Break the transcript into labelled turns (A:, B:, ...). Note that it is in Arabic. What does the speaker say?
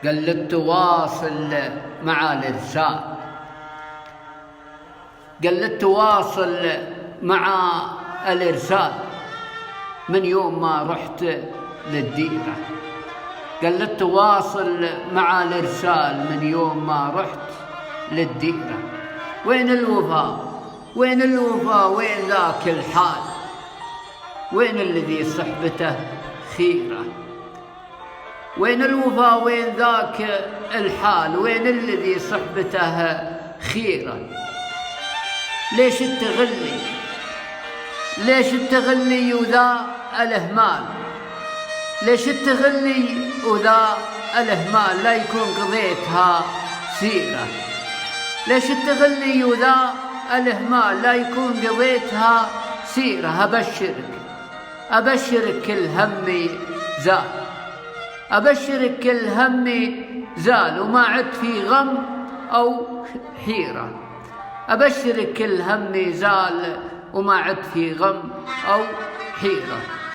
A: قال لك تواصل مع الإرسال، قال لك تواصل مع الإرسال من يوم ما رحت للديرة، قال لك تواصل مع الإرسال من يوم ما رحت للديرة. وين الوفاء؟ وين الوفاء؟ وين ذاك الحال؟ وين الذي صحبته خيرة؟ وين الوفاء؟ وين ذاك الحال؟ وين الذي صحبته خيرة؟ ليش التغلي؟ ليش التغلي وذا الإهمال؟ ليش التغلي وذا الإهمال؟ لا يكون قضيتها سيرة. ليش التغلي وذا الإهمال؟ لا يكون قضيتها سيرة. أبشرك كل همي زال، أبشرك كل همي زال وما عدت في غم أو حيرة. أبشرك كل همي زال وما عدت في غم أو حيرة.